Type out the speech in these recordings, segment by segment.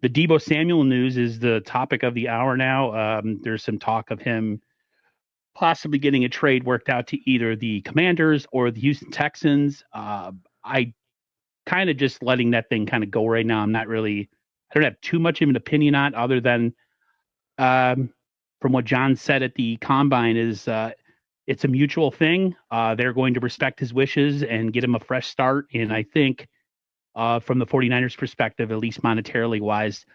The Deebo Samuel news is the topic of the hour now. There's some talk of him possibly getting a trade worked out to either the Commanders or the Houston Texans. I kind of just letting that thing kind of go right now. I don't have too much of an opinion on it other than from what John said at the combine is it's a mutual thing. They're going to respect his wishes and get him a fresh start. And I think from the 49ers perspective, at least monetarily wise,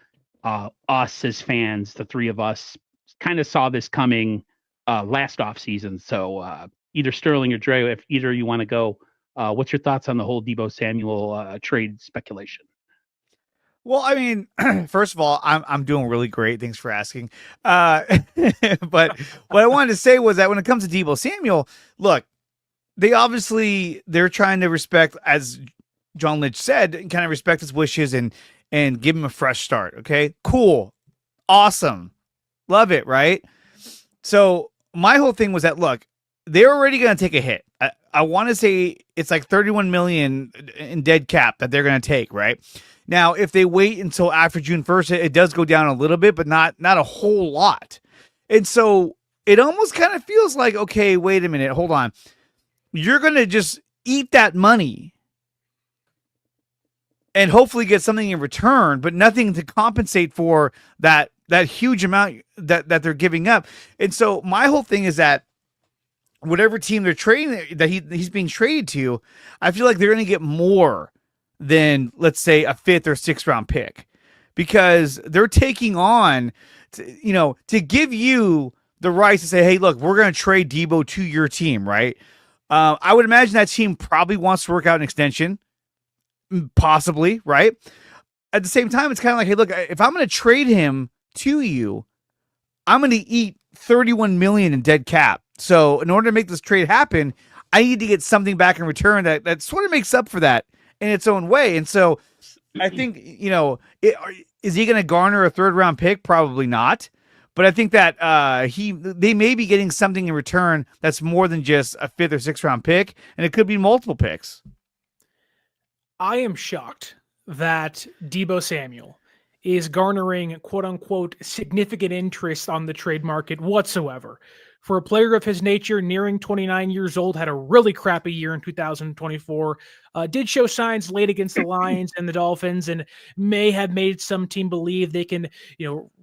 us as fans, the three of us kind of saw this coming last off season. So either Sterling or Dre, if either you want to go, what's your thoughts on the whole Deebo Samuel trade speculation? Well, I mean, first of all, I'm doing really great. Thanks for asking. But what I wanted to say was that when it comes to Deebo Samuel, look, they're trying to respect, as John Lynch said, kind of respect his wishes and give him a fresh start. Okay, cool, awesome, love it, right? So my whole thing was that, look, they're already going to take a hit. I want to say it's like 31 million in dead cap that they're going to take, right? Now, if they wait until after June 1st, it does go down a little bit, but not a whole lot. And so it almost kind of feels like, okay, wait a minute, hold on. You're going to just eat that money and hopefully get something in return, but nothing to compensate for that huge amount that they're giving up. And so my whole thing is that whatever team they're trading, that he's being traded to, I feel like they're going to get more than, let's say, a 5th or 6th round pick, because they're taking on, to give you the rights to say, hey, look, we're going to trade Deebo to your team, right? I would imagine that team probably wants to work out an extension, possibly, right? At the same time, it's kind of like, hey, look, if I'm going to trade him to you, I'm going to eat 31 million in dead cap. So in order to make this trade happen, I need to get something back in return that sort of makes up for that in its own way. And so I think, is he going to garner a 3rd round pick? Probably not. But I think that they may be getting something in return that's more than just a 5th or 6th round pick, and it could be multiple picks. I am shocked that Deebo Samuel is garnering quote unquote significant interest on the trade market whatsoever. For a player of his nature, nearing 29 years old, had a really crappy year in 2024, did show signs late against the Lions and the Dolphins, and may have made some team believe they can,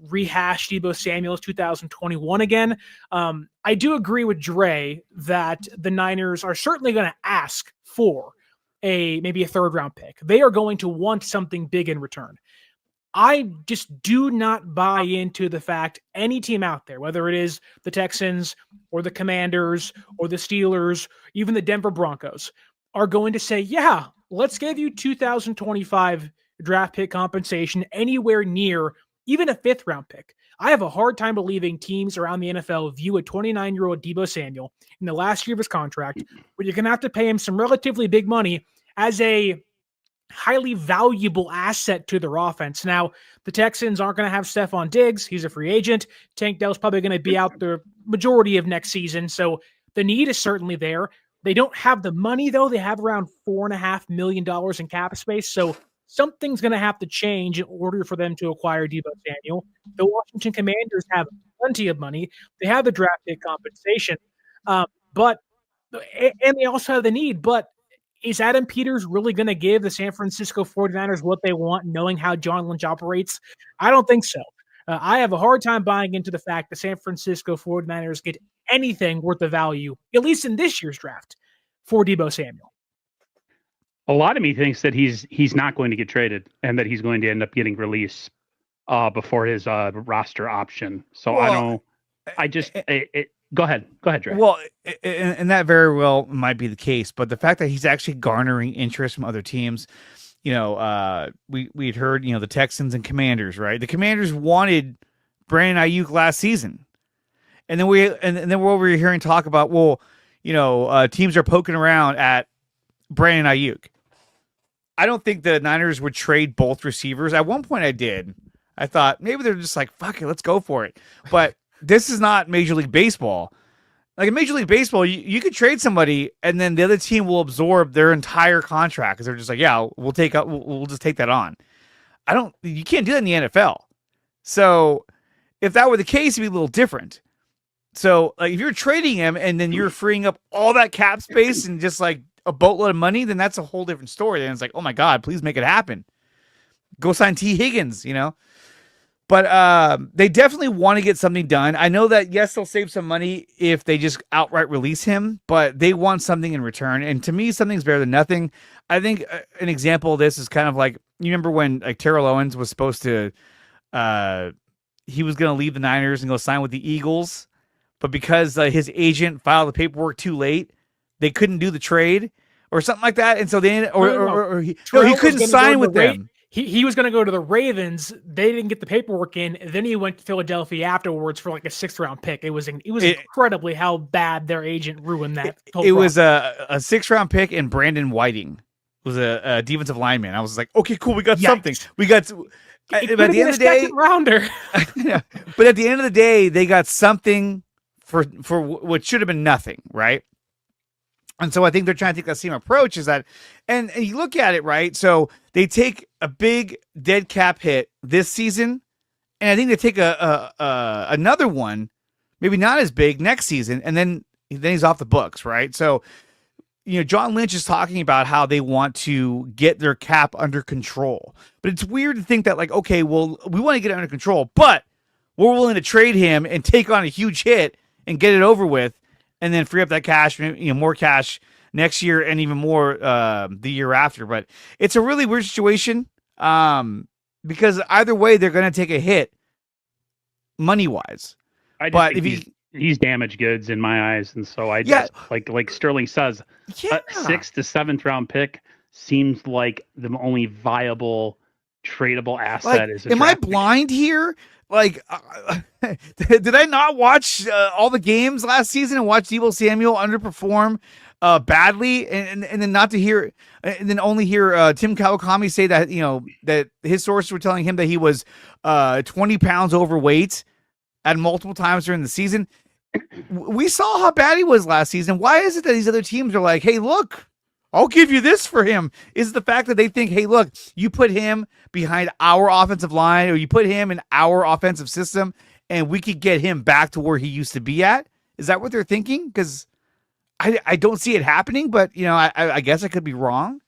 rehash Deebo Samuel's 2021 again. I do agree with Dre that the Niners are certainly going to ask for maybe a 3rd round pick. They are going to want something big in return. I just do not buy into the fact any team out there, whether it is the Texans or the Commanders or the Steelers, even the Denver Broncos, are going to say, yeah, let's give you 2025 draft pick compensation anywhere near even a 5th round pick. I have a hard time believing teams around the NFL view a 29-year-old Deebo Samuel in the last year of his contract, where you're going to have to pay him some relatively big money, as a highly valuable asset to their offense. Now, the Texans aren't going to have Stephon Diggs. He's a free agent. Tank Dell's probably going to be out the majority of next season, so the need is certainly there. They don't have the money, though. They have around $4.5 million in cap space, so something's going to have to change in order for them to acquire Deebo Samuel. The Washington Commanders have plenty of money. They have the draft pick compensation, and they also have the need, but is Adam Peters really going to give the San Francisco 49ers what they want, knowing how John Lynch operates? I don't think so. I have a hard time buying into the fact the San Francisco 49ers get anything worth of value, at least in this year's draft, for Deebo Samuel. A lot of me thinks that he's not going to get traded and that he's going to end up getting released before his roster option. So Go ahead, Dre. Well, and that very well might be the case, but the fact that he's actually garnering interest from other teams, we'd heard, the Texans and Commanders, right? The Commanders wanted Brandon Ayuk last season, and then we're over here hearing talk about, teams are poking around at Brandon Ayuk. I don't think the Niners would trade both receivers. At one point, I did. I thought maybe they're just like, fuck it, let's go for it, but. This is not Major League Baseball. Like in Major League Baseball, you could trade somebody and then the other team will absorb their entire contract because they're just like, yeah, we'll just take that on. You can't do that in the NFL. So if that were the case, it'd be a little different. So like if you're trading him and then you're freeing up all that cap space and just like a boatload of money, then that's a whole different story. Then it's like, oh my God, please make it happen. Go sign T. Higgins, But they definitely want to get something done. I know that, yes, they'll save some money if they just outright release him, but they want something in return. And to me, something's better than nothing. I think an example of this is kind of like, you remember when like Terrell Owens was supposed to, he was going to leave the Niners and go sign with the Eagles, but because his agent filed the paperwork too late, they couldn't do the trade or something like that. And so they, he couldn't sign with them. He was going to go to the Ravens. They didn't get the paperwork in. Then he went to Philadelphia afterwards for like a 6th-round pick. It was incredibly how bad their agent ruined that. It was a 6th-round pick and Brandon Whiting was a defensive lineman. I was like, okay, cool. We got something. We got. But at the end of the day, rounder. But at the end of the day, they got something for what should have been nothing, right? And so I think they're trying to take that same approach is that, and you look at it, right? So they take a big dead cap hit this season, and I think they take another one, maybe not as big next season, and then he's off the books, right? So, John Lynch is talking about how they want to get their cap under control, but it's weird to think that like, okay, well, we want to get it under control, but we're willing to trade him and take on a huge hit and get it over with, and then free up that cash, more cash next year and even more the year after. But it's a really weird situation because either way, they're going to take a hit money-wise. But if he's damaged goods in my eyes, and so I just like Sterling says, a 6th to 7th round pick seems like the only viable tradable asset. Am I blind here? Like, did I not watch all the games last season and watch Deebo Samuel underperform badly, and then not to hear, and then only hear Tim Kawakami say that that his sources were telling him that he was 20 pounds overweight at multiple times during the season. We saw how bad he was last season. Why is it that these other teams are like, hey, look, I'll give you this for him? Is the fact that they think, hey, look, you put him behind our offensive line or you put him in our offensive system and we could get him back to where he used to be at? Is that what they're thinking? Because I don't see it happening, but, I guess I could be wrong.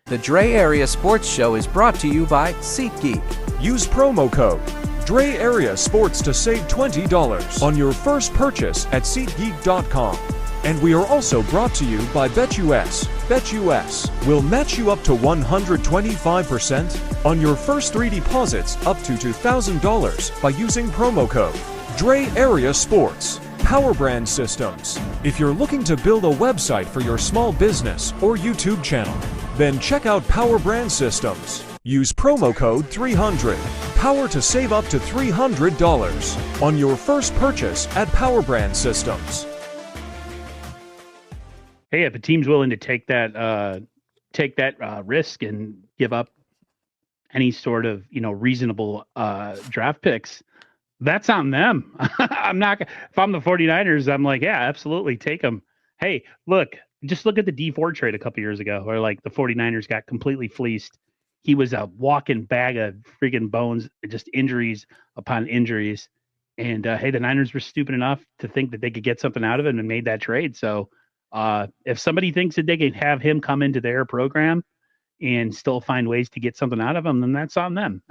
The DreArea Sports Show is brought to you by SeatGeek. Use promo code DreArea Sports to save $20 on your first purchase at SeatGeek.com. And we are also brought to you by BetUS. BetUS will match you up to 125% on your first 3 deposits up to $2,000 by using promo code DreArea Sports. PowerBrandSystems. If you're looking to build a website for your small business or YouTube channel, then check out PowerBrandSystems. Use promo code 300. Power to save up to $300 on your first purchase at PowerBrandSystems. Hey, if a team's willing to take that risk and give up any sort of reasonable draft picks, that's on them. I'm not. If I'm the 49ers, I'm like, yeah, absolutely, take them. Hey, just look at the D4 trade a couple years ago, where like the 49ers got completely fleeced. He was a walking bag of friggin' bones, just injuries upon injuries. And hey, the Niners were stupid enough to think that they could get something out of him and made that trade. So if somebody thinks that they can have him come into their program and still find ways to get something out of him, then that's on them.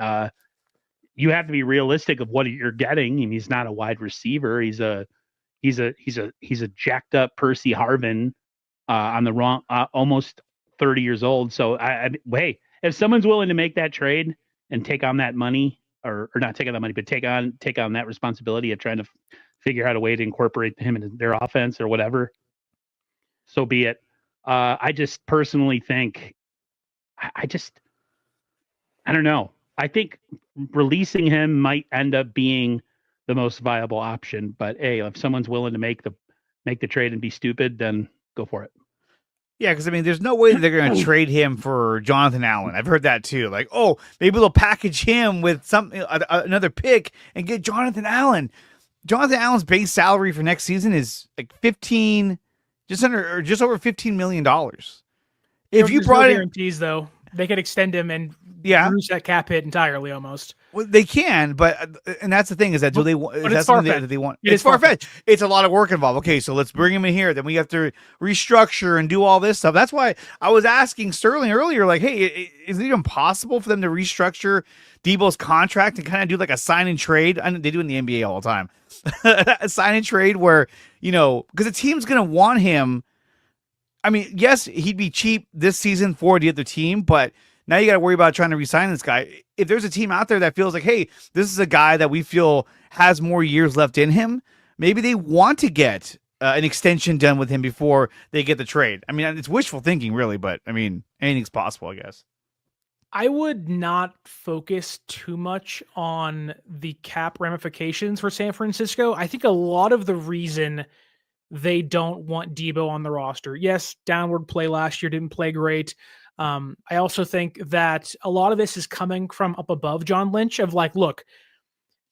You have to be realistic of what you're getting. And he's not a wide receiver. He's a jacked up Percy Harvin on the wrong, almost 30 years old. So hey, if someone's willing to make that trade and take on that money, or not take on that money, but take on that responsibility of trying to figure out a way to incorporate him into their offense or whatever, so be it. I just personally think, I don't know. I think releasing him might end up being the most viable option. But hey, if someone's willing to make the trade and be stupid, then go for it. Yeah, because there's no way that they're going to trade him for Jonathan Allen. I've heard that too. Like, oh, maybe they'll package him with another pick and get Jonathan Allen. Jonathan Allen's base salary for next season is like just over $15 million. If you brought guarantees though, They could extend him and reduce that cap hit entirely almost. Well, they can, but and that's the thing is that do they want? Is that something that they want? It's far-fetched. It's a lot of work involved. Okay, so let's bring him in here. Then we have to restructure and do all this stuff. That's why I was asking Sterling earlier, like, hey, is it even possible for them to restructure Deebo's contract and kind of do like a sign and trade? I know they do in the NBA all the time. A sign and trade where, because the team's going to want him. I mean, yes, he'd be cheap this season for the other team, but now you got to worry about trying to re-sign this guy. If there's a team out there that feels like, hey, this is a guy that we feel has more years left in him, maybe they want to get an extension done with him before they get the trade. I mean, it's wishful thinking, really, but I mean, anything's possible, I guess. I would not focus too much on the cap ramifications for San Francisco. I think a lot of the reason they don't want Deebo on the roster, yes, downward play last year, didn't play great. I also think that a lot of this is coming from up above John Lynch of like, look,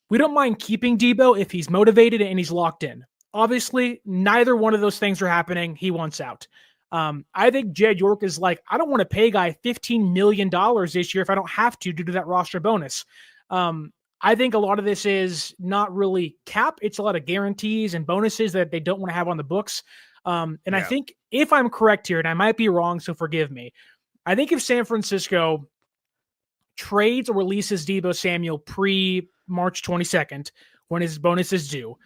we don't mind keeping Deebo if he's motivated and he's locked in. Obviously, neither one of those things are happening. He wants out. I think Jed York is like, I don't want to pay a guy $15 million this year if I don't have to due to that roster bonus. I think a lot of this is not really cap. It's a lot of guarantees and bonuses that they don't want to have on the books. I think if I'm correct here, and I might be wrong, so forgive me, I think if San Francisco trades or releases Deebo Samuel pre-March 22nd, when his bonus is due,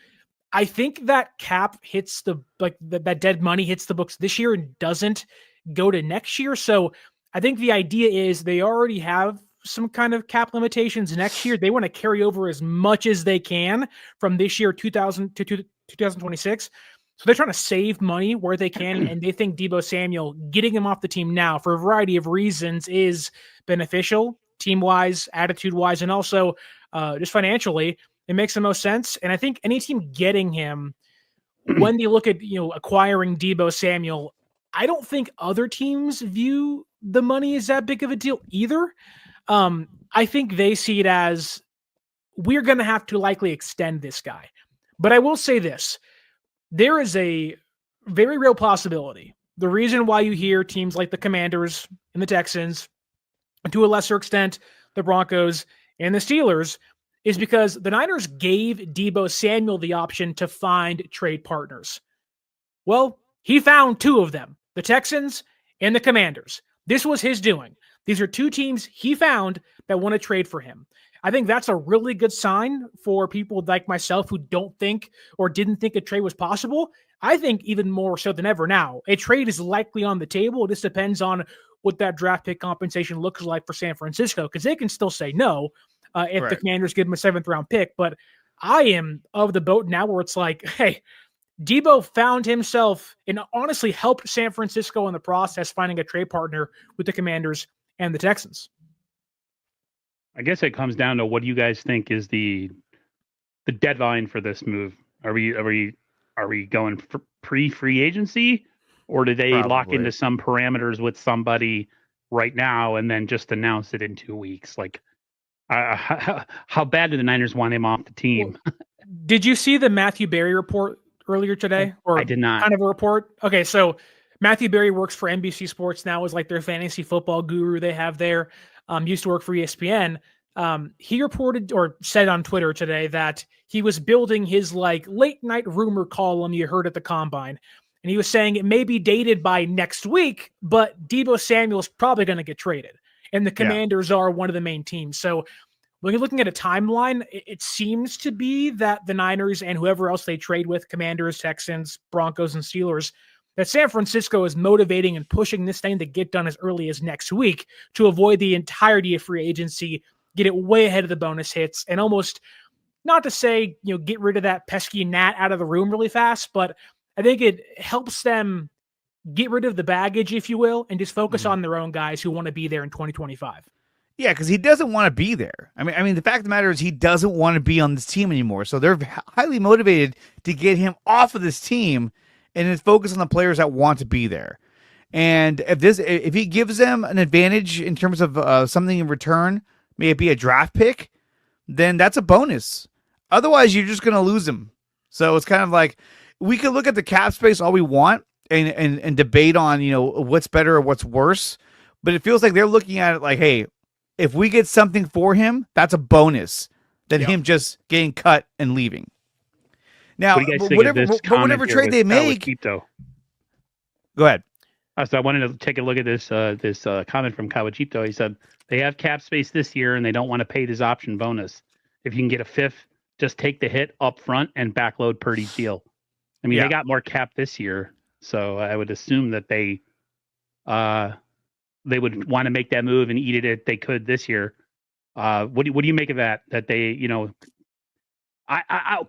I think that cap hits that dead money hits the books this year and doesn't go to next year. So I think the idea is they already have some kind of cap limitations next year. They want to carry over as much as they can from this year 2000 to 2026. So they're trying to save money where they can, and they think Deebo Samuel, getting him off the team now for a variety of reasons, is beneficial, team-wise, attitude-wise, and also just financially. It makes the most sense. And I think any team getting him, when they look at acquiring Deebo Samuel, I don't think other teams view the money as that big of a deal either. I think they see it as, we're going to have to likely extend this guy. But I will say this. There is a very real possibility. The reason why you hear teams like the Commanders and the Texans, and to a lesser extent, the Broncos and the Steelers, is because the Niners gave Deebo Samuel the option to find trade partners. Well, he found two of them, the Texans and the Commanders. This was his doing. These are two teams he found that want to trade for him. I think that's a really good sign for people like myself who don't think or didn't think a trade was possible. I think even more so than ever now, a trade is likely on the table. It just depends on what that draft pick compensation looks like for San Francisco, because they can still say no if the Commanders give him a 7th round pick. But I am of the boat now where it's like, hey, Deebo found himself and honestly helped San Francisco in the process finding a trade partner with the Commanders and the Texans. I guess it comes down to, what do you guys think is the deadline for this move? Are we going for pre-free agency, or do they lock into some parameters with somebody right now and then just announce it in 2 weeks? Like, how bad do the Niners want him off the team? Well, did you see the Matthew Berry report earlier today? Or I did not. Kind of a report. Okay, so Matthew Berry works for NBC Sports now, is like their fantasy football guru they have there. Used to work for ESPN. He reported or said on Twitter today that he was building his like late night rumor column you heard at the Combine. And he was saying it may be dated by next week, but Deebo Samuel's probably going to get traded. And the Commanders are one of the main teams. So when you're looking at a timeline, it seems to be that the Niners and whoever else they trade with, Commanders, Texans, Broncos, and Steelers, that San Francisco is motivating and pushing this thing to get done as early as next week to avoid the entirety of free agency, get it way ahead of the bonus hits, and almost, not to say, get rid of that pesky gnat out of the room really fast, but I think it helps them get rid of the baggage, if you will, and just focus on their own guys who want to be there in 2025. Yeah, because he doesn't want to be there. I mean, the fact of the matter is he doesn't want to be on this team anymore. So they're highly motivated to get him off of this team and then focus on the players that want to be there. And if he gives them an advantage in terms of something in return, may it be a draft pick, then that's a bonus. Otherwise, you're just going to lose him. So it's kind of like, we could look at the cap space all we want and debate on, what's better or what's worse. but it feels like they're looking at it like, hey, if we get something for him, that's a bonus than him just getting cut and leaving. Now, what do you guys think of this whatever comment trade they make, Kawachito? Go ahead. So I wanted to take a look at this comment from Kawachito. He said they have cap space this year and they don't want to pay this option bonus. If you can get a fifth, just take the hit up front and backload Purdy's deal. I mean, they got more cap this year, so I would assume that they would want to make that move and eat it if they could this year. What do you make of that? That they,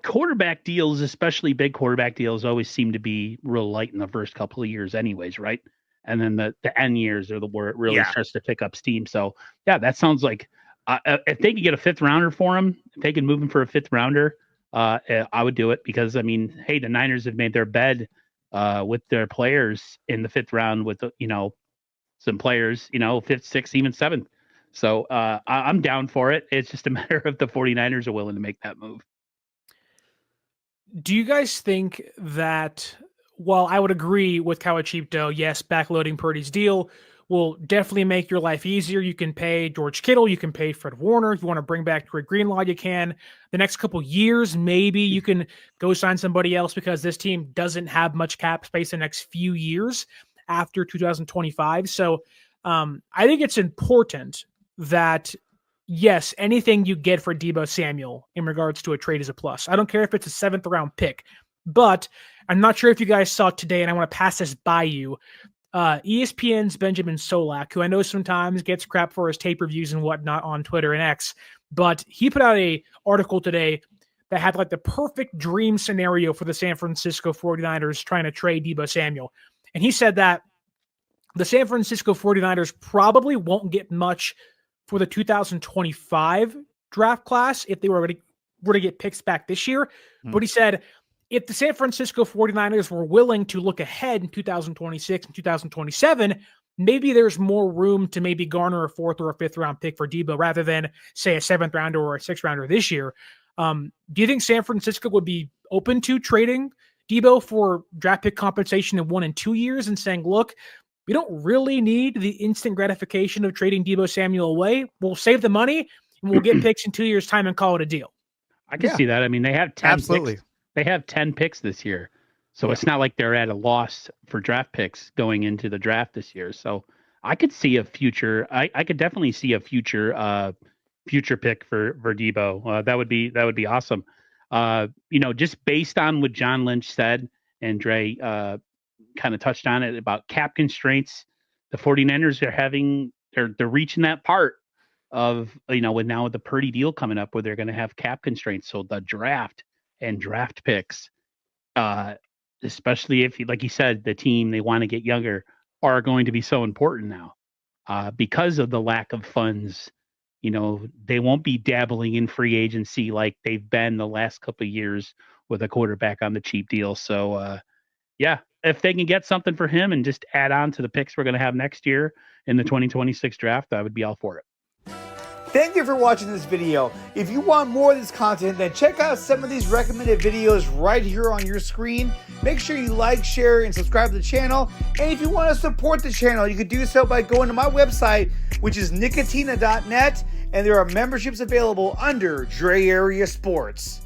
quarterback deals, especially big quarterback deals, always seem to be real light in the first couple of years, anyways, right? And then the end years are where it really starts to pick up steam. So that sounds like if they could get a fifth rounder for him, if they can move him for a fifth rounder, I would do it because I mean, hey, the Niners have made their bed with their players in the fifth round with some players, fifth, sixth, even seventh. So I'm down for it. It's just a matter of the 49ers are willing to make that move. Do you guys think that, while I would agree with Kawachito, yes, backloading Purdy's deal will definitely make your life easier. You can pay George Kittle, you can pay Fred Warner. If you want to bring back Dre Greenlaw, you can. The next couple years, maybe you can go sign somebody else because this team doesn't have much cap space the next few years after 2025. So I think it's important that, yes, anything you get for Deebo Samuel in regards to a trade is a plus. I don't care if it's a 7th round pick, but I'm not sure if you guys saw today, and I want to pass this by you. ESPN's Benjamin Solak, who I know sometimes gets crap for his tape reviews and whatnot on Twitter and X, but he put out a article today that had like the perfect dream scenario for the San Francisco 49ers trying to trade Deebo Samuel. And he said that the San Francisco 49ers probably won't get much for the 2025 draft class if they were to get picks back this year. But he said, if the San Francisco 49ers were willing to look ahead in 2026 and 2027, maybe there's more room to maybe garner a 4th or a 5th round pick for Deebo rather than, say, a 7th rounder or a 6th rounder this year. Do you think San Francisco would be open to trading Deebo for draft pick compensation in 1 and 2 years and saying, look, we don't really need the instant gratification of trading Deebo Samuel away. We'll save the money and we'll get picks in 2 years' time and call it a deal. I can see that. I mean, they have 10 Absolutely. picks. They have 10 picks this year. So it's not like they're at a loss for draft picks going into the draft this year. So I could see a future. I could definitely see a future pick for Deebo. That would be awesome. Just based on what John Lynch said and Dre kind of touched on it about cap constraints, the 49ers they're reaching that part of, with now with the Purdy deal coming up where they're going to have cap constraints. So the draft and draft picks, especially if, like you said, the team they want to get younger, are going to be so important now because of the lack of funds. They won't be dabbling in free agency like they've been the last couple of years with a quarterback on the cheap deal. So, if they can get something for him and just add on to the picks we're going to have next year in the 2026 draft, I would be all for it. Thank you for watching this video. If you want more of this content, then check out some of these recommended videos right here on your screen. Make sure you like, share, and subscribe to the channel. And if you want to support the channel, you can do so by going to my website, which is nicotina.net, and there are memberships available under DreArea Sports.